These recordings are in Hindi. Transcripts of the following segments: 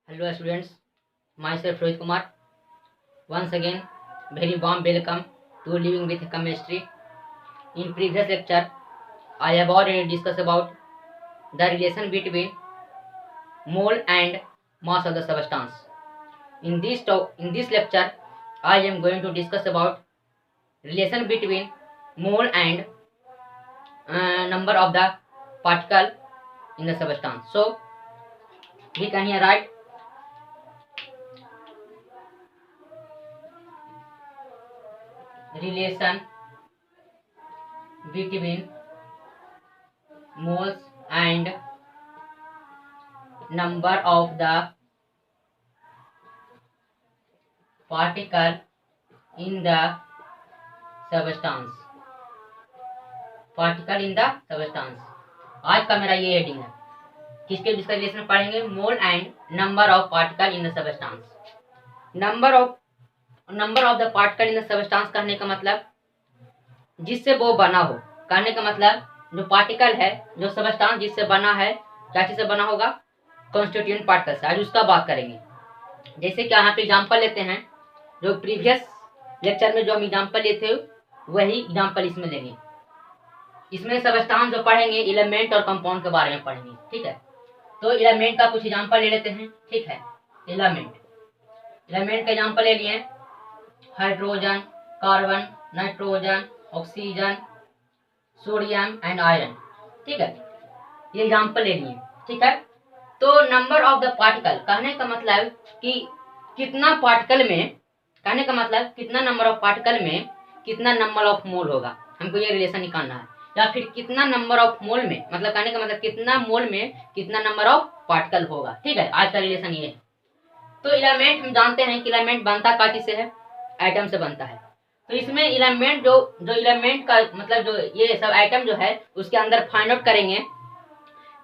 Hello students, myself Rohit Kumar. Once again, very warm welcome to Living with Chemistry. In previous lecture, I have already discussed about the relation between mole and mass of the substance. In this lecture, I am going to discuss about relation between mole and number of the particle in the substance. So we can here write relation between moles and number of the particle in the substance. Particle in the substance. आज का मेरा ये हेडिंग है। किसके डिस्कशन में पढ़ेंगे? Mole and number of particle in the substance. Number of the particle in the substance कहने का मतलब जिससे वो बना हो। कहने का मतलब जो पार्टिकल है, जो सबस्टांस जिससे बना है, क्या चीज से बना होगा? कॉन्स्टिट्यूएंट पार्टिकल से। आज उसका बात करेंगे। जैसे कि यहाँ पे एग्जाम्पल लेते हैं, जो प्रीवियस लेक्चर में जो हम एग्जाम्पल लिए थे वही एग्जाम्पल इसमें लेंगे। इसमें सबस्टांस जो पढ़ेंगे एलिमेंट और कंपाउंड के बारे में पढ़ेंगे। ठीक है, तो एलिमेंट का कुछ एग्जांपल ले लेते हैं। ठीक है, एलिमेंट का एग्जांपल ले लिए hydrogen, carbon, nitrogen, oxygen, sodium and iron. ठीक है, ये एग्जांपल ले लिए। ठीक है, तो नंबर ऑफ द पार्टिकल कहने का मतलब कि कितना पार्टिकल में, कहने का मतलब कितना नंबर ऑफ पार्टिकल में कितना नंबर ऑफ मोल होगा, हमको ये रिलेशन निकालना है। या फिर कितना नंबर ऑफ मोल में, मतलब कहने का मतलब कितना मोल में कितना नंबर ऑफ पार्टिकल होगा। ठीक है, आज का रिलेशन ये है। तो एलिमेंट हम जानते हैं कि एलिमेंट बनता का चीज से है? एटम से बनता है। तो इसमें एलिमेंट जो एलिमेंट का मतलब जो ये सब एटम जो है उसके अंदर फाइंड आउट करेंगे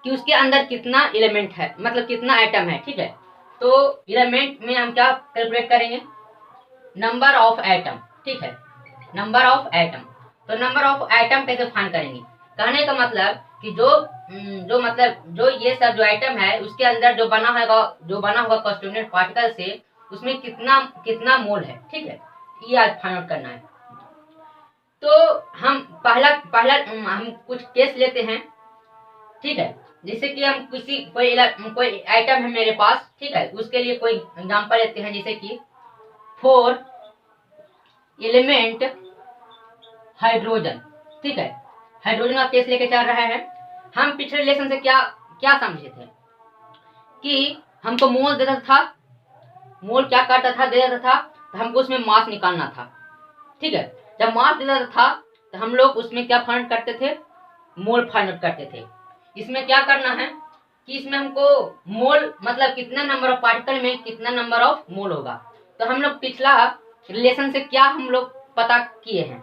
कि उसके अंदर कितना एलिमेंट है, मतलब कितना एटम है। ठीक है, तो एलिमेंट में हम क्या कैलकुलेट करेंगे? Number of atom. ठीक है, नंबर ऑफ एटम। तो नंबर ऑफ एटम कैसे फाइंड करेंगे? कहने का मतलब कि जो ये सब जो एटम है उसके अंदर जो बना होगा कॉन्स्टिट्यूएंट पार्टिकल से, उसमें कितना मोल है। ठीक है, ये आज फाइंड आउट करना है। तो हम पहला हम कुछ केस लेते हैं। ठीक है, जैसे कि हम कोई आइटम है मेरे पास। ठीक है, उसके लिए कोई एग्जांपल लेते हैं, जैसे कि 4 एलिमेंट हाइड्रोजन। ठीक है, हाइड्रोजन का केस लेके चल रहे हैं। हम पिछले रिलेशन से क्या समझे थे कि हमको मोल देता था, मोल क्या करता था? दे देता था, तो हमको उसमें मास निकालना था। ठीक है, जब मास दे देता था तो हम लोग उसमें क्या फाइंड करते थे? मोल फाइंड आउट करते थे। इसमें क्या करना है कि इसमें हमको मोल मतलब कितना नंबर ऑफ पार्टिकल में कितना नंबर ऑफ मोल होगा। तो हम लोग पिछला रिलेशन से क्या हम लोग पता किए हैं?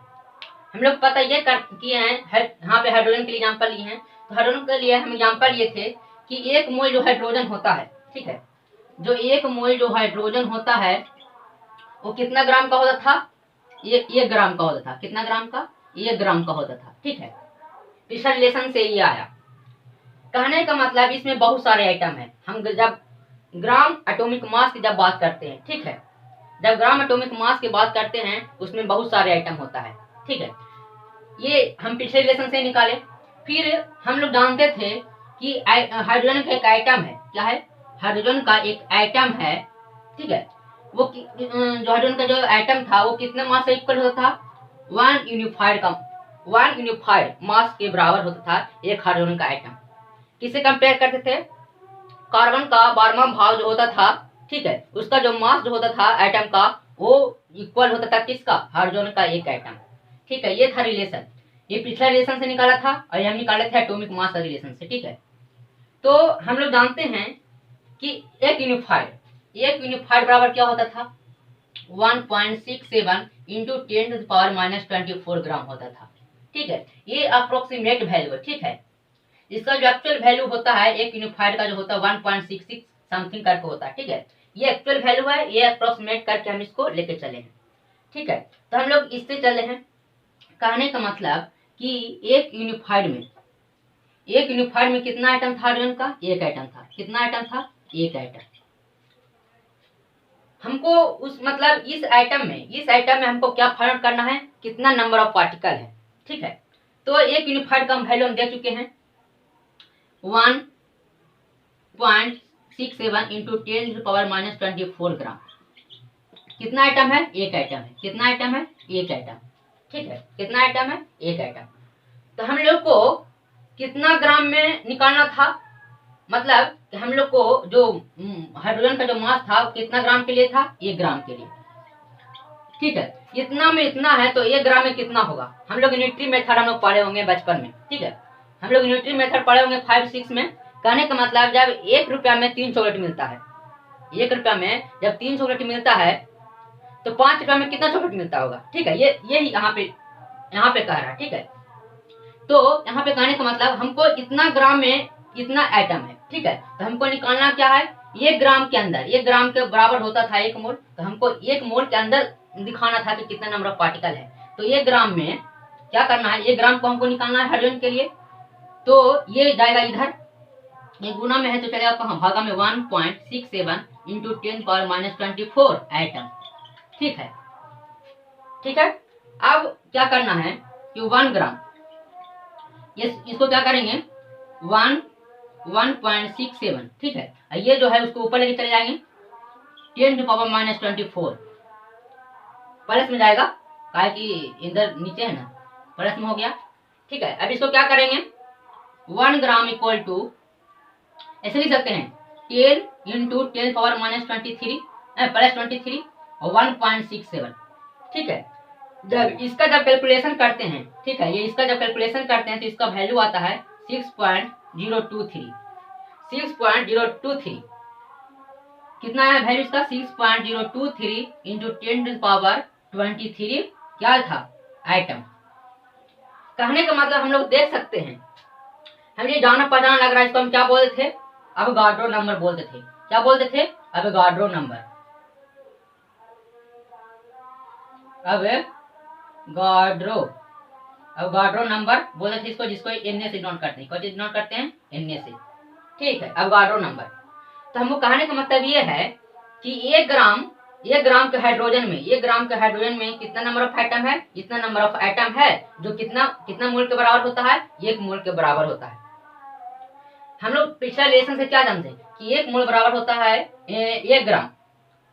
हम लोग पता ये किए हैं, यहाँ पे हाइड्रोजन के लिए एग्जांपल लिए हैं। तो हाइड्रोजन के लिए हम एग्जांपल लिए थे कि एक मोल जो हाइड्रोजन होता है, ठीक है, जो एक मोल जो हाइड्रोजन होता है वो कितना ग्राम का होता था? ये 1 ग्राम का होता था। कितना ग्राम का? 1 ग्राम का होता था। ठीक है, पिछले रिलेशन से ये आया। कहने का मतलब इसमें बहुत सारे आइटम है। हम जब ग्राम एटॉमिक मास की जब बात करते हैं, ठीक है, जब ग्राम एटॉमिक मास की बात करते हैं उसमें बहुत सारे आइटम होता है। ठीक है, ये हम पिछले रिलेशन से निकाले। फिर हम लोग जानते थे कि हाइड्रोजन का एक आइटम है। क्या है? हाइड्रोजन का एक आइटम है। ठीक है, वो जो हाइड्रोजन का जो आइटम था वो कितने मास से इक्वल होता था? 1 यूनिफाइड मास के बराबर होता था एक हाइड्रोजन का आइटम। किसे कंपेयर करते थे? कार्बन का 12वां भाग जो होता था, ठीक है, उसका जो मास जो होता था एटम का वो इक्वल होता था किसका? हाइड्रोजन का एक एटम। ठीक है, ये था रिलेशन। ये पिछला रिलेशन से निकाला था और हम निकाले थे एटॉमिक मास का रिलेशन से। ठीक है, तो हम लोग जानते हैं कि एक यूनिफाइड बराबर क्या होता था? 1.67 इंटू 10⁻⁻24 ग्राम होता था। ठीक है, ये अप्रोक्सीमेट वैल्यू है। ठीक है, इसका जो एक्चुअल वैल्यू होता है एक यूनिफाइड का जो होता है 1.66 समथिंग करके होता है। ठीक है, ये एक्चुअल वैल्यू है, ये अप्रोक्सीमेट करके हम इसको लेके चले हैं। ठीक है, तो हम लोग इससे चले हैं। कहने का मतलब कि एक यूनिफाइड में कितना आइटम था? हाइड्रोजन का एक आइटम था। कितना आइटम था? एक आइटम। हमको उस मतलब इस आइटम में हमको क्या फाइंड आउट करना है, कितना नंबर ऑफ पार्टिकल है। ठीक है, तो एक यूनिफाइड का हम वैल्यू हम दे चुके हैं 1.67 इंटू 10⁻⁻24 ग्राम। कितना आइटम है, एक आइटम है। कितना आइटम है, एक आइटम। ठीक है, कितना आइटम है, एक आइटम। तो हम लोग को कितना ग्राम में निकालना था, मतलब कि हम लोग को जो हाइड्रोजन का जो मास था कितना ग्राम के लिए था, 1 ग्राम के लिए। ठीक है, इतना में इतना है तो 1 ग्राम में कितना होगा। हम लोग यूनिटरी मेथड हम लोग पढ़े होंगे बचपन में। ठीक है, हम लोग यूनिटरी मेथड पढ़े होंगे 5-6 में। कहने का मतलब जब 1 रुपया में 3 चॉकलेट मिलता है, 1 रुपया में जब 3 चॉकलेट मिलता है तो 5 रुपया में कितना चॉकलेट मिलता होगा। ठीक है, यही यहाँ पे कह रहा है। ठीक है, तो यहाँ पे कहने का मतलब हमको इतना ग्राम में इतना आइटम है। ठीक है, तो हमको निकालना क्या है, 1 ग्राम के अंदर, 1 ग्राम के बराबर होता था 1 मोल। तो हमको 1 मोल के अंदर दिखाना था कि कितना नंबर ऑफ पार्टिकल है। तो 1 ग्राम में क्या करना है, 1 ग्राम को हमको निकालना है हाइड्रोजन के लिए। तो ये जाएगा इधर, ये गुना में है तो चलेगा कहाँ, भागा में 1.67 इंटू 10⁻⁻24 आइटम। ठीक है, ठीक है। अब क्या करना है कि 1 ग्राम, इसको क्या करेंगे 1.67। ठीक है, ये जो है उसको ऊपर लेके चले जाएंगे 10⁻⁻24 प्लस में जाएगा, काहे कि इधर नीचे है ना, प्लस में हो गया। ठीक है, अब इसको क्या करेंगे 1 ग्राम इक्वल टू ऐसे लिख सकते हैं 10 इंटू 10⁻⁻23 प्लस 23 और 1.67। ठीक है, जब इसका जब कैलकुलेशन करते हैं, ठीक है, ये इसका जब कैलकुलेशन करते हैं तो इसका वैल्यू आता है 6.023। 6.023 कितना है वैल्यू इसका, 6.023 इंटू 10⁻23 क्या था, आइटम। कहने का मतलब हम लोग देख सकते हैं, हम ये जाना पहचाना लग रहा है, इसको हम क्या बोलते थे, अवोगाड्रो नंबर बोलते थे। क्या बोलते थे, अवोगाड्रो नंबर। अवोगाड्रो नंबर बोलते थे इसको, जिसको Na से नोट करते हैं। कौन चीज नोट करते हैं, Na से। ठीक है, अवोगाड्रो नंबर। तो हमको कहने का मतलब ये है कि 1 ग्राम के हाइड्रोजन में, 1 ग्राम के हाइड्रोजन में कितना नंबर ऑफ एटम है, इतना नंबर ऑफ एटम है, जो कितना मोल के बराबर होता है, 1 मोल के बराबर होता है। हम लोग पिछला रिलेशन से क्या जानते हैं कि 1 मोल बराबर होता है 1 ग्राम,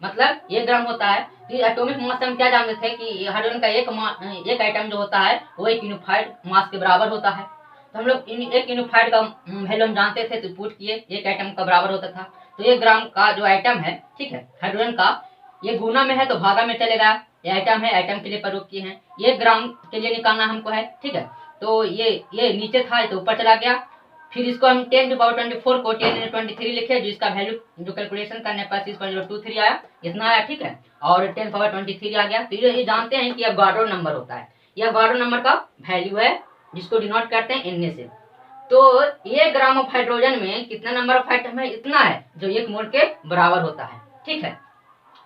मतलब 1 ग्राम होता है। तो एटॉमिक मास से हम क्या जानते थे कि हाइड्रोजन का एक आइटम जो होता है वो एक यूनिफाइड मास के बराबर होता है। तो हम लोग एक यूनिफाइड का वैल्यू हम जानते थे, तो पुट किए, एक आइटम का बराबर होता था। तो 1 ग्राम का जो आइटम है, ठीक है, हाइड्रोजन का, ये गुना में है तो भागा में चलेगा। ये आइटम है, आइटम के लिए प्रयोग किए हैं। 1 ग्राम के लिए निकालना हमको है। ठीक है, तो ये नीचे था तो ऊपर चला गया। फिर इसको हम 10⁻24 को 10⁻23 लिखे, जो इसका वैल्यू जो कैलकुलेशन करने पर 6.023 आया, इतना आया। ठीक है, और 10⁻23 आ गया। तो ये जानते हैं कि अवोगाड्रो नंबर होता है, यह अवोगाड्रो नंबर का वैल्यू है, जिसको डिनोट करते हैं Na से। तो 1 ग्राम ऑफ हाइड्रोजन में कितना नंबर ऑफ आइटम है, इतना है, जो 1 मोल के बराबर होता है। ठीक है,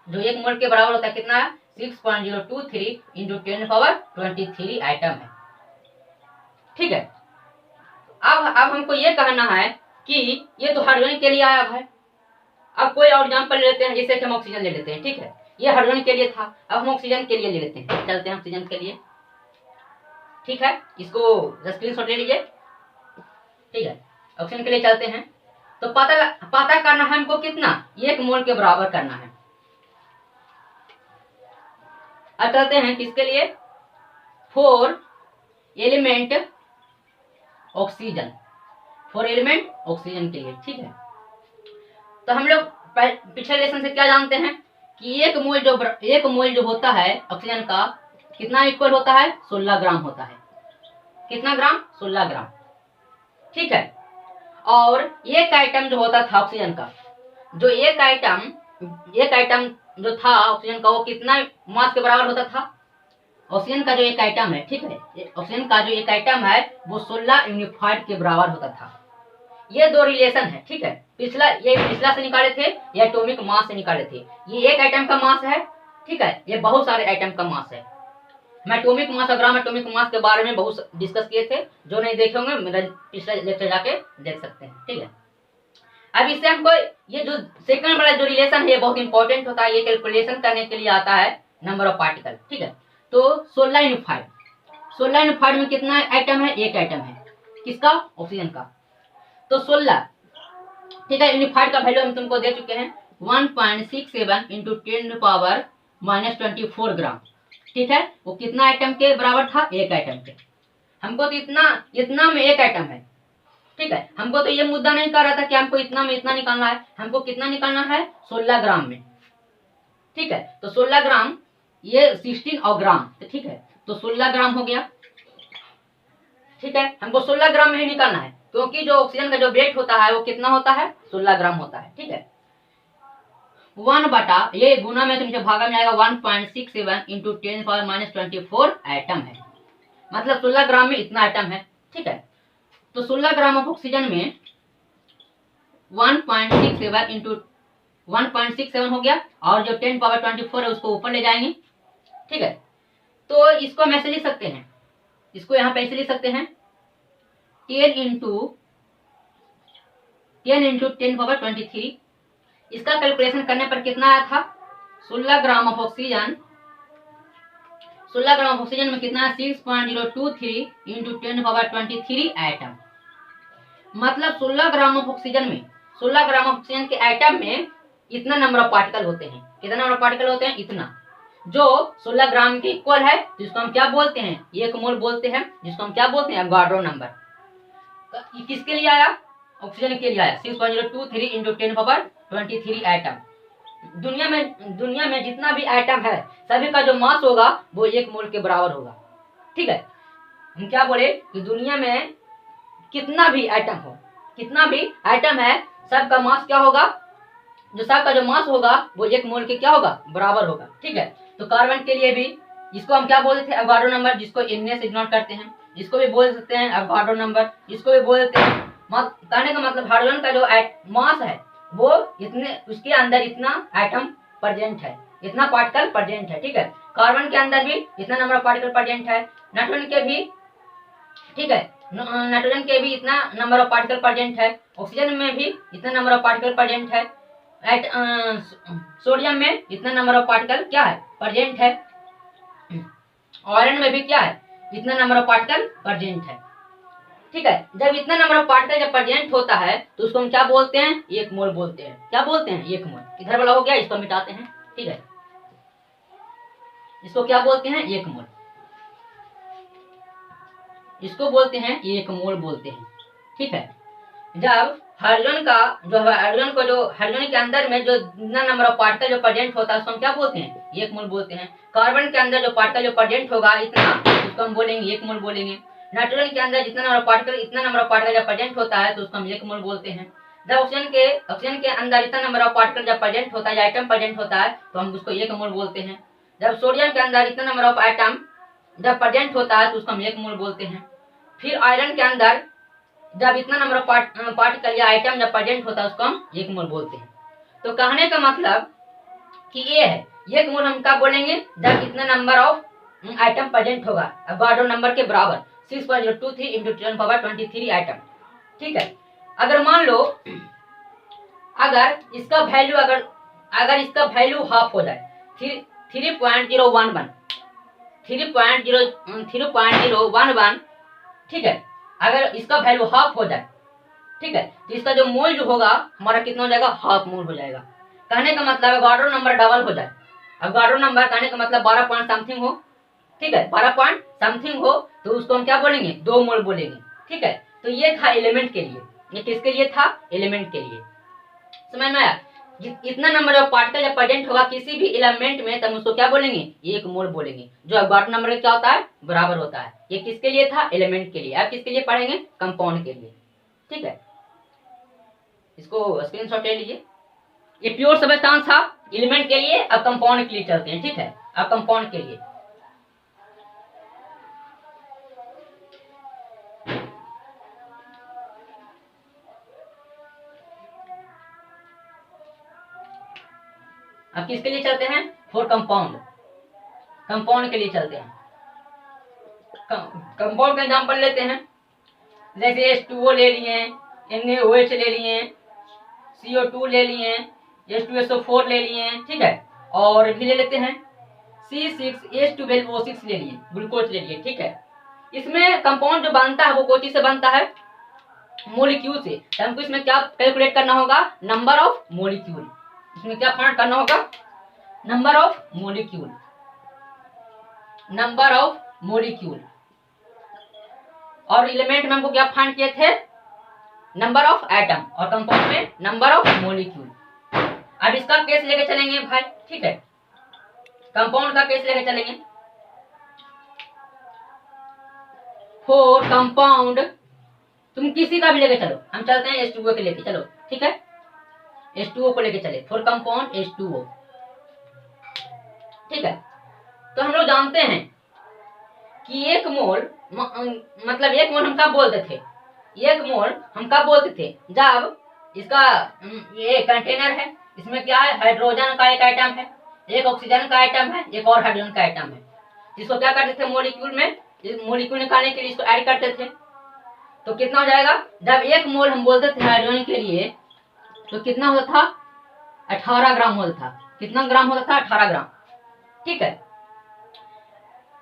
जो 1 मोल के बराबर होता है, कितना है 6.023 इंटू 10⁻23 आइटम है। ठीक है, अब हमको ये कहना है कि ये तो हाइड्रोजन के लिए आया भाई। अब कोई और एग्जांपल ले लेते हैं, जैसे कि हम ऑक्सीजन ले लेते हैं। ठीक है, ये हाइड्रोजन के लिए था, अब हम ऑक्सीजन के लिए ले लेते हैं। चलते हैं ऑक्सीजन के लिए। ठीक है, इसको स्क्रीनशॉट ले लीजिए। ठीक है, ऑक्सीजन के लिए चलते हैं। तो पता करना है हमको कितना, 1 मोल के बराबर करना है। अब चलते हैं किसके लिए, 4 एलिमेंट ऑक्सीजन, 4 एलिमेंट ऑक्सीजन के लिए। ठीक है, तो हम लोग पिछले लेसन से क्या जानते हैं कि 1 मोल जो होता है ऑक्सीजन का, कितना इक्वल होता है, 16 ग्राम होता है। कितना ग्राम, 16 ग्राम। ठीक है, और एक आइटम जो होता था ऑक्सीजन का, जो एक आइटम जो था ऑक्सीजन का, वो कितना मास के बराबर होता था। ऑक्सीजन का जो एक आइटम है, ठीक है, ऑक्सीजन का जो एक आइटम है वो 16 यूनिफाइड के बराबर होता था। ये 2 रिलेशन है। ठीक है, पिछला से निकाले थे, ये एटॉमिक मास से निकाले थे। ये एक आइटम का मास है। ठीक है, ये बहुत सारे आइटम का मास है। मैं एटॉमिक मास और ग्राम एटॉमिक मास के बारे में बहुत डिस्कस किए थे, जो नहीं देखे होंगे मेरा पिछला लेक्चर जाके देख सकते हैं। ठीक है, अब इससे हमको ये जो सेकंड वाला जो रिलेशन है ये बहुत इंपॉर्टेंट होता है, ये कैलकुलेशन करने के लिए आता है नंबर ऑफ पार्टिकल। ठीक है, तो 16 × 5, 16 × 5 में कितना आइटम है? एक आइटम है। किसका? ऑक्सीजन का। तो 16, ठीक है, यूनिफाइड का वैल्यू हम तुमको दे चुके हैं 1.67 × 10⁻24 ग्राम। ठीक है, वो कितना आइटम के बराबर था? एक आइटम के। हमको तो इतना में एक आइटम है। ठीक है, हमको तो ये मुद्दा नहीं कर रहा था कि हमको इतना में इतना निकालना है, हमको कितना निकालना है? 16 ग्राम में। ठीक है, तो 16 ग्राम, ये 16 और ग्राम, तो ठीक है, तो 16 ग्राम हो गया। ठीक है, हमको 16 ग्राम में ही निकालना है, क्योंकि जो ऑक्सीजन का जो वेट होता है वो कितना होता है? 16 ग्राम होता है। ठीक है, 1 बटा ये गुना में तुमसे भागा में आएगा 1.67 × 10⁻24 आइटम है, मतलब 16 ग्राम में इतना आइटम है। ठीक है, तो 16 ग्राम ऑफ ऑक्सीजन में 1.67 हो गया, और जो 10⁻24 है उसको ऊपर ले जाएंगे। ठीक है, तो इसको हम ऐसे लिख सकते हैं, इसको यहाँ पे ऐसे लिख सकते हैं 10 × 10⁻23। इसका कैलकुलेशन करने पर कितना आया था? 16 gram of oxygen, 16 gram of oxygen में कितना है? 6.023 × 10⁻23 आइटम। मतलब 16 ग्राम ऑफ ऑक्सीजन में, 16 ग्राम ऑफ ऑक्सीजन के आइटम में इतना नंबर ऑफ पार्टिकल होते हैं। कितना नंबर ऑफ पार्टिकल होते हैं? इतना, जो 16 ग्राम के इक्वल है, जिसको हम क्या बोलते हैं? 1 मोल बोलते हैं, जिसको हम क्या बोलते हैं? Avogadro number. तो ये किसके लिए आया? ऑक्सीजन के लिए आया। 6.023 × 10⁻23 आइटम। दुनिया में जितना भी आइटम है, सभी का जो मास होगा वो 1 मोल के बराबर होगा। ठीक है, हम क्या बोले कि दुनिया में कितना भी आइटम हो, कितना भी आइटम है, सबका मास क्या होगा? जो सबका जो मास होगा वो 1 मोल के क्या होगा? बराबर होगा। ठीक है, तो कार्बन के लिए भी, इसको हम क्या बोलते हैं? एवोगाड्रो नंबर, जिसको Na से डिनोट करते हैं, इसको भी बोल सकते हैं एवोगाड्रो नंबर, इसको भी बोलते हैं। कहने का मतलब हाइड्रोजन का जो मास है वो इतने, उसके अंदर इतना आइटम प्रेजेंट है, इतना पार्टिकल प्रेजेंट है। ठीक है, कार्बन के अंदर भी इतना नंबर ऑफ पार्टिकल प्रेजेंट है, नाइट्रोजन के भी, ठीक है, नाइट्रोजन के भी इतना नंबर ऑफ पार्टिकल प्रेजेंट है, ऑक्सीजन में भी इतना नंबर ऑफ पार्टिकल प्रेजेंट है, सोडियम में इतना नंबर ऑफ पार्टिकल क्या है? प्रेजेंट है, आयरन में भी क्या है? इतना नंबर ऑफ पार्टिकल प्रेजेंट है। ठीक है, जब इतना नंबर ऑफ पार्टिकल जब प्रेजेंट होता है तो उसको हम क्या बोलते हैं? 1 मोल बोलते हैं। क्या बोलते हैं? 1 मोल। इधर वाला हो गया, इसको मिटाते हैं। ठीक है, इसको क्या बोलते हैं? 1 मोल। इसको बोलते हैं 1 मोल बोलते हैं। ठीक है, जब हाइड्रोजन के अंदर में जो नंबर ऑफ पार्टिकल जो प्रेजेंट होता है उसको हम क्या बोलते हैं? 1 मोल बोलते हैं। कार्बन के अंदर जो पार्टिकल जो प्रेजेंट होगा इतना, उसको हम बोलेंगे 1 मोल बोलेंगे। नाइट्रोजन के अंदर जितना नंबर ऑफ पार्टिकल, इतना नंबर ऑफ पार्टिकल जब प्रेजेंट होता है तो उसको हम 1 मोल बोलते हैं। जब ऑक्सीजन के अंदर इतना नंबर ऑफ पार्टिकल जब प्रेजेंट होता है, आइटम प्रेजेंट होता है, तो हम उसको 1 मोल बोलते हैं। जब सोडियम के अंदर इतना नंबर ऑफ आइटम जब प्रेजेंट होता है तो उसको हम 1 मोल बोलते हैं। फिर आयरन के अंदर जब इतना नंबर ऑफ पार्टिकल या आइटम जब प्रेजेंट होता है उसको हम 1 मोल बोलते हैं। तो कहने का मतलब कि ये है, 1 मोल हम क्या बोलेंगे? जब इतना नंबर ऑफ आइटम प्रेजेंट होगा, एवोगाड्रो नंबर के बराबर 6.023 × 10⁻23 आइटम। ठीक है, अगर मान लो अगर इसका वैल्यू हाफ हो जाए, 3.011, ठीक है, अगर इसका वैल्यू हाफ हो जाए, ठीक है, तो इसका जो मोल जो होगा हमारा कितना हो जाएगा? हाफ मोल हो जाएगा। कहने का मतलब एवोगाड्रो नंबर डबल हो जाए। एवोगाड्रो नंबर कहने का मतलब 12 पॉइंट समथिंग हो, ठीक है, 12 पॉइंट समथिंग हो तो उसको हम क्या बोलेंगे? 2 मोल बोलेंगे। ठीक है, तो ये था एलिमेंट के लिए। ये किसके लिए था? एलिमेंट के लिए। समझ में आया? इतना नंबर ऑफ पार्टिकल जब प्रेजेंट होगा किसी भी एलिमेंट में तब उसको क्या बोलेंगे? 1 मोल बोलेंगे, जो एवोगाड्रो नंबर क्या होता है? बराबर होता है। ये किसके लिए था? एलिमेंट के लिए। अब किसके लिए पढ़ेंगे? कंपाउंड के लिए। ठीक है, इसको स्क्रीनशॉट ले लीजिए। ये प्योर सब्सटेंस था एलिमेंट के लिए। अब कंपाउंड के लिए चलते हैं। ठीक है, अब कंपाउंड के लिए अब किसके लिए चलते हैं? For compound. कंपाउंड के लिए चलते हैं। कंपाउंड का एग्जांपल लेते हैं, जैसे H2O ले लिए, NaOH ले लिए, CO2 ले लिए हैं, H2SO4 ले लिए हैं, ठीक है, और भी ले लेते हैं C6H12O6 ले लिए, ग्लूकोज ले लिए, ठीक है। इसमें कंपाउंड जो बनता है वो कोई चीज से बनता है, मोलिक्यूल से। तो हमको इसमें क्या कैलकुलेट करना होगा, नंबर ऑफ मोलिक्यूल। इसमें क्या फाइंड करना होगा, number of molecule, number of molecule. और एलिमेंट में हमको क्या फाइंड किए थे, नंबर ऑफ एटम, और कंपाउंड में नंबर ऑफ मोलिक्यूल। अब इसका केस लेके चलेंगे भाई, ठीक है, कंपाउंड का केस लेके चलेंगे। फॉर कंपाउंड तुम किसी का भी लेके चलो, हम चलते हैं H2O के लेके चलो, ठीक है, H2O को लेके चले, फॉर कंपाउंड H2O, ठीक है। तो हम लोग जानते हैं कि एक मोल मतलब एक मोल हम कब बोलते थे, एक मोल हम कब बोलते थे, जब इसका ये कंटेनर है, इसमें क्या है, हाइड्रोजन का एक आइटम है, एक ऑक्सीजन का आइटम है, एक और हाइड्रोजन का आइटम है, जिसको क्या करते थे मॉलिक्यूल में, मॉलिक्यूल निकालने के लिए इसको ऐड करते थे। तो कितना हो जाएगा, जब एक मोल हम बोलते थे हाइड्रोजन के लिए तो कितना होता था, 18 ग्राम होता था। कितना ग्राम होता था, 18 ग्राम, ठीक है।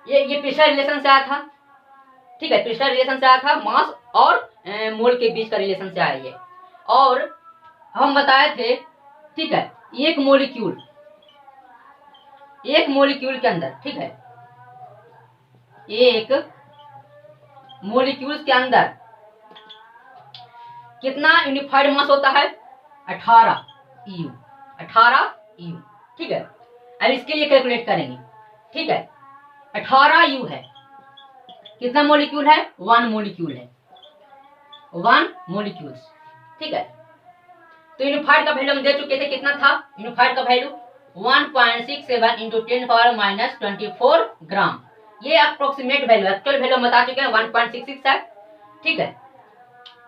ये पिछला रिलेशन से आया था, ठीक है, पिछला रिलेशन से आया था, मास और मोल के बीच का रिलेशन से आया ये। और हम बताए थे, ठीक है, एक मॉलिक्यूल के अंदर, ठीक है, एक मॉलिक्यूल्स के अंदर कितना यूनिफाइड मास होता है, 18 EU, 18 EU, ठीक है। अब इसके लिए कैलकुलेट करेंगे, ठीक है, 18 U है, कितना मॉलिक्यूल है, 1 मॉलिक्यूल है, 1 मॉलिक्यूल्स, ठीक है। तो यूनिफाइड का वैल्यू हम दे चुके थे, कितना था यूनिफाइड का वैल्यू, 1.67 इंटू 10⁻⁻24 ग्राम। ये अप्रोक्सीमेट वैल्यू, एक्चुअल वैल्यू हम बता चुके हैं 1.66 है, ठीक है।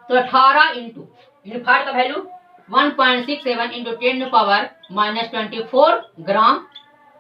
तो 18 इंटू यूनिफाइड का वैल्यू 1.67 इंटू 10⁻⁻24 ग्राम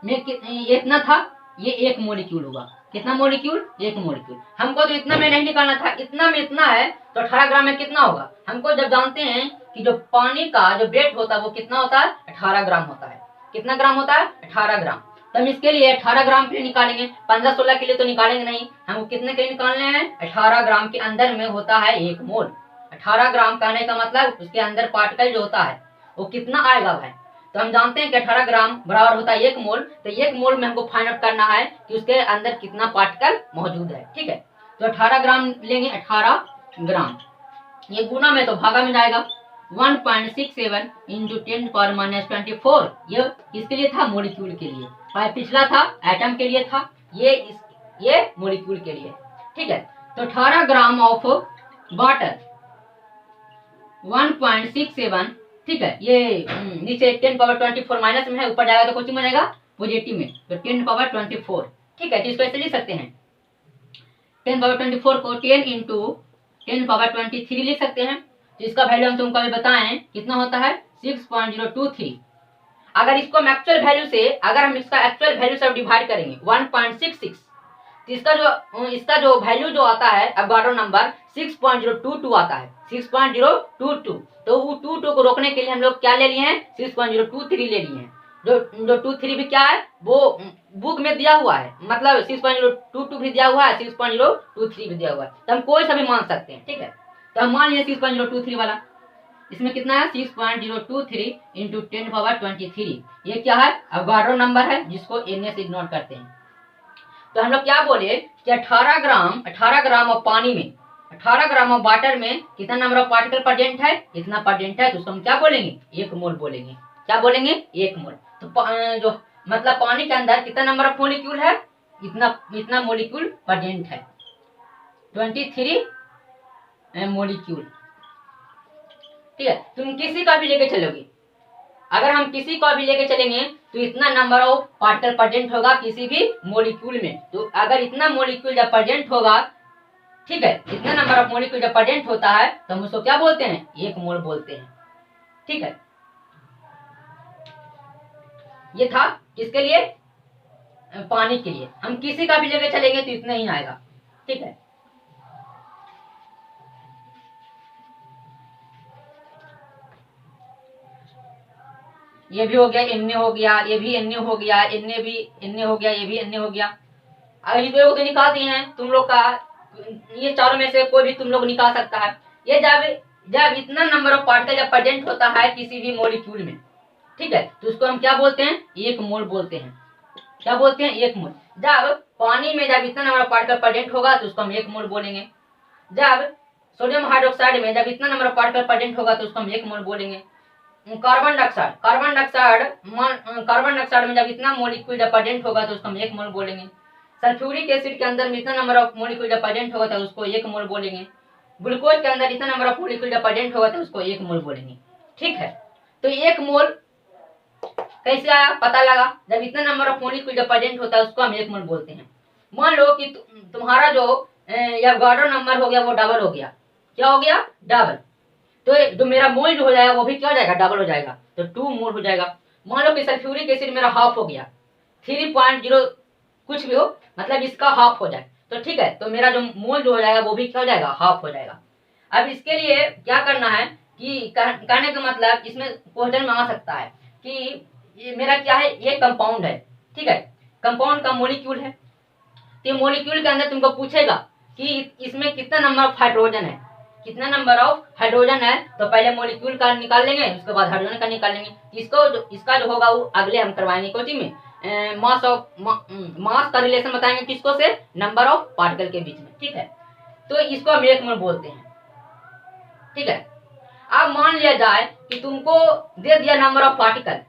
में ये इतना था, ये एक मॉलिक्यूल होगा। कितना मॉलिक्यूल, एक मॉलिक्यूल। हमको तो इतना में नहीं निकालना था, इतना में इतना है तो 18 ग्राम में कितना होगा। हमको जब जानते हैं कि जो पानी का जो वेट होता है वो कितना होता है, 18 ग्राम होता है। कितना ग्राम होता है, 18 ग्राम। तो हम इसके लिए 18 ग्राम के लिए निकालेंगे, 15-16 के लिए तो निकालेंगे नहीं। हमको कितने के लिए निकालने हैं, 18 ग्राम के अंदर में होता है एक मोल। 18 ग्राम कहने का मतलब उसके अंदर पार्टिकल जो होता है वो कितना आएगा भाई। तो हम जानते हैं कि 18 ग्राम बराबर होता है 1 मोल। तो 1 मोल में हमको फाइंड आउट करना है कि उसके अंदर कितना पार्टिकल मौजूद है, ठीक है। तो 18 ग्राम लेंगे, 18 ग्राम, ये गुना में तो भागा में जाएगा। 1.67 इंटू 10⁻⁻24 ये किसके लिए था, मॉलिक्यूल के लिए। पिछला था एटम के लिए था, ये मॉलिक्यूल के लिए, ठीक है। तो 18 ग्राम ऑफ वाटर 1.67, ठीक है। ये नीचे 10⁻24 माइनस में है, ऊपर जाएगा तो कोचिंग में जाएगा पॉजिटिव में, तो 10⁻24, ठीक है। तो इसको ऐसे लिख सकते हैं, 10⁻24 को 10 इंटू 10⁻23 लिख सकते हैं। तो इसका वैल्यू हम तुमको अभी बताएं कितना होता है, 6.023। अगर इसको हम एक्चुअल वैल्यू से, अगर हम इसका एक्चुअल वैल्यू से डिवाइड करेंगे 1.66, तो इसका जो वैल्यू जो आता है एवोगाड्रो नंबर 6.022 आता है, 6.022। तो वो 22 को रोकने के लिए हम लोग क्या ले लिए हैं, 6.023 ले लिए हैं। जो 23 भी क्या है, वो बुक में दिया हुआ है, मतलब 6.022 भी दिया हुआ है, 6.023 भी दिया हुआ है। तो हम कोई सा भी मान सकते हैं, ठीक है। तो हम मान लिए 6.023 वाला। इसमें कितना है, 6.023 इंटू 10⁻23। ये क्या है, एवोगाड्रो नंबर है, जिसको Na से इग्नोर करते हैं। तो हम लोग क्या बोले कि 18 ग्राम ऑफ पानी में, 18 ग्राम ऑफ वाटर में कितना नंबर ऑफ पार्टिकल प्रेजेंट है, इतना प्रेजेंट है। तो उसको हम क्या बोलेंगे, 1 मोल बोलेंगे। क्या बोलेंगे, 1 मोल। तो जो मतलब पानी के अंदर कितना नंबर ऑफ मॉलिक्यूल है, इतना मॉलिक्यूल प्रेजेंट है, 23 मॉलिक्यूल, ठीक है। तुम किसी का भी लेके चलोगे, अगर हम किसी को भी लेके चलेंगे तो इतना नंबर ऑफ पार्टिकल प्रेजेंट होगा किसी भी मॉलिक्यूल में। तो अगर इतना मॉलिक्यूल जब प्रेजेंट होगा, ठीक है, इतना नंबर ऑफ मॉलिक्यूल जब प्रेजेंट होता है तो हम उसको क्या बोलते हैं, 1 मोल बोलते हैं, ठीक है। ये था किसके लिए, पानी के लिए। हम किसी का भी लेके चलेंगे तो इतना ही आएगा, ठीक है। ये भी हो गया, Na हो गया, ये भी Na हो गया, Na भी Na हो गया, ये भी Na हो गया। अगर ये दो तो निकाल दिए हैं तुम लोग का, ये चारों में से कोई भी तुम लोग निकाल सकता है। ये जब इतना नंबर ऑफ पार्टिकल जब प्रेजेंट होता है किसी भी मॉलिक्यूल में, ठीक है, तो उसको हम क्या बोलते हैं, एक मोल बोलते हैं। क्या बोलते हैं, एक मोल। जब पानी में जब इतना नंबर ऑफ पार्टिकल प्रेजेंट होगा तो उसको हम एक मोल बोलेंगे। जब सोडियम हाइड्रोक्साइड में जब इतना नंबर ऑफ पार्टिकल प्रेजेंट होगा तो उसको हम एक मोल बोलेंगे। कार्बन डाइऑक्साइड में जब इतना मॉलिक्यूल जब प्रेजेंट होगा तो उसको हम एक मोल बोलेंगे। सल्फ्यूरिक एसिड के अंदर में इतना नंबर ऑफ मॉलिक्यूल जब प्रेजेंट होगा तो उसको एक मोल बोलेंगे। ग्लूकोज के अंदर इतना नंबर ऑफ मॉलिक्यूल जब प्रेजेंट होगा तो उसको एक मोल बोलेंगे। ठीक है, तो एक मोल कैसे आया पता लगा, जब इतना नंबर ऑफ मॉलिक्यूल जब प्रेजेंट होता है उसको हम एक मोल बोलते हैं। मान लो कि तुम्हारा जो एवोगाड्रो नंबर हो गया वो डबल हो गया। क्या हो गया, डबल। तो जो मेरा मोल जो हो जाएगा वो भी क्या हो जाएगा, डबल हो जाएगा, तो 2 मोल हो जाएगा। मान लो कि सल्फ्यूरिक एसिड मेरा हाफ हो गया, 3.0 कुछ भी हो, मतलब इसका हाफ हो जाए तो ठीक है, तो मेरा जो मोल जो हो जाएगा वो भी क्या हो जाएगा, हाफ हो जाएगा। अब इसके लिए क्या करना है कि कहने का मतलब इसमें क्वेश्चन में आ सकता है कि ये मेरा क्या है, ये कंपाउंड है, ठीक है, कंपाउंड का मॉलिक्यूल है। तो मॉलिक्यूल के अंदर तुमको पूछेगा कि इसमें कितना नंबर ऑफ हाइड्रोजन है, कितना नंबर ऑफ हाइड्रोजन है, तो पहले मॉलिक्यूल का निकाल लेंगे, उसके बाद हाइड्रोजन का निकाल लेंगे। इसका जो होगा वो अगले हम करवाएंगे कोचिंग में। मास का रिलेशन बताएंगे किसको से, नंबर ऑफ पार्टिकल के बीच में। ठीक है, तो इसको हम एक मोल बोलते हैं। ठीक है, अब मान लिया जाए कि तुमको दे दिया नंबर ऑफ पार्टिकल।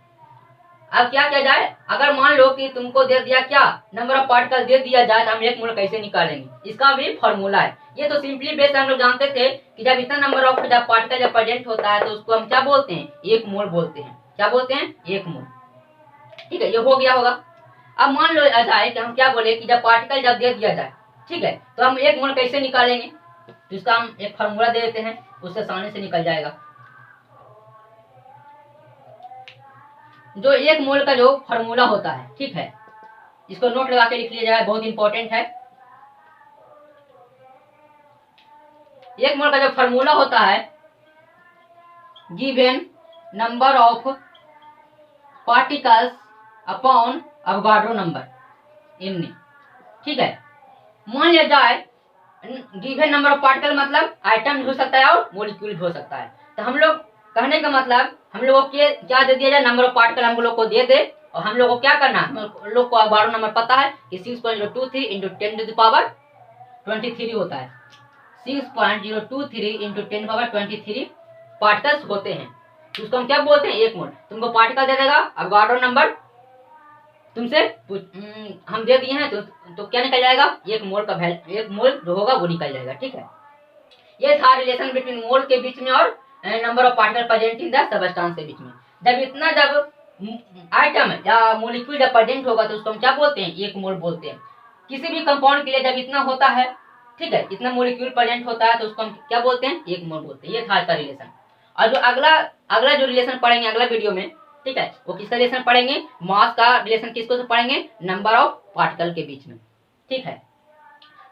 अब क्या किया जाए, अगर मान लो कि तुमको दे दिया क्या, नंबर ऑफ पार्टिकल दे दिया जाए तो हम एक मोल कैसे निकालेंगे, इसका भी फॉर्मूला है। ये तो सिंपली बेस हम लोग जानते थे कि जब इतना नंबर ऑफ जब पार्टिकल जब प्रेजेंट होता है तो उसको हम क्या बोलते हैं, एक मोल बोलते हैं। क्या बोलते हैं, एक मोल। ठीक है, ये हो गया होगा। अब मान लो जाए कि हम क्या बोले कि जब पार्टिकल जब दे दिया जाए, ठीक है, तो हम एक मोल कैसे निकालेंगे, तो इसका हम एक फॉर्मूला दे देते हैं, उससे आसानी से निकल जाएगा। जो एक मोल का जो फॉर्मूला होता है, ठीक है, इसको नोट लगा के लिख लिया जाए, बहुत इंपॉर्टेंट है। एक मोल का जो फॉर्मूला होता है, given number of particles upon Avogadro number, इनने। ठीक है, मान लिया जाए गिवन नंबर ऑफ पार्टिकल मतलब आइटम भी हो सकता है और मॉलिक्यूल भी हो सकता है। तो हम लोग कहने का मतलब हम लोगों को क्या दे दिया जाए, नंबर ऑफ पार्टिकल हम लोग को दे दे, और हम लोग को क्या करना, हम लोग को अवोगाड्रो नंबर पता है कि 6.023 इंटू 10⁻23 होता है। 6.023 इंटू 10⁻23 पार्टिकल्स होते हैं, तो उसको हम क्या बोलते हैं, एक मोल। तुमको पार्टिकल दे देगा, अवोगाड्रो नंबर तुमसे हम दे दिए हैं, तो क्या निकल जाएगा, एक मोल का एक मोल जो होगा वो निकल जाएगा। ठीक है, ये था रिलेशन बिटवीन मोल के बीच में और number of particle present in the substance के बीच में। जब आइटम या मॉलिक्यूल जब प्रेजेंट होगा तो उसको हम क्या बोलते हैं, एक मोल बोलते हैं। किसी भी कंपाउंड के लिए जब इतना होता है, ठीक है, इतना मॉलिक्यूल प्रेजेंट होता है तो उसको हम क्या बोलते हैं, एक मोल बोलते हैं। ये था इसका रिलेशन। और जो अगला जो रिलेशन पढ़ेंगे अगला वीडियो में, ठीक है, वो किसका रिलेशन पढ़ेंगे, मास का रिलेशन किसको से पढ़ेंगे, नंबर ऑफ पार्टिकल के बीच में। ठीक है,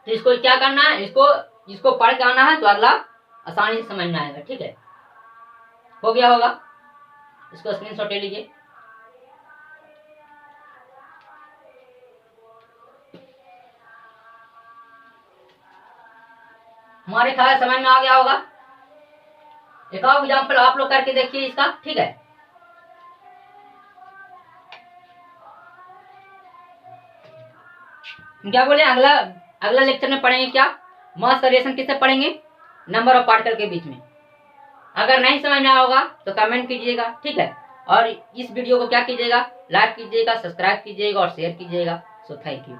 तो इसको क्या करना है, इसको पढ़ के आना है तो अगला आसानी से समझ में आएगा। ठीक है, हो गया होगा, इसको स्क्रीनशॉट ले लीजिए। हमारे ख्याल समझ में आ गया होगा। एक और एग्जाम्पल आप लोग करके देखिए इसका। ठीक है, क्या बोले, अगला लेक्चर में पढ़ेंगे क्या, मास का रिलेशन किससे पढ़ेंगे, नंबर ऑफ पार्टिकल के बीच में। अगर नहीं समझ में आया होगा तो कमेंट कीजिएगा। ठीक है, और इस वीडियो को क्या कीजिएगा, लाइक कीजिएगा, सब्सक्राइब कीजिएगा और शेयर कीजिएगा। So thank you.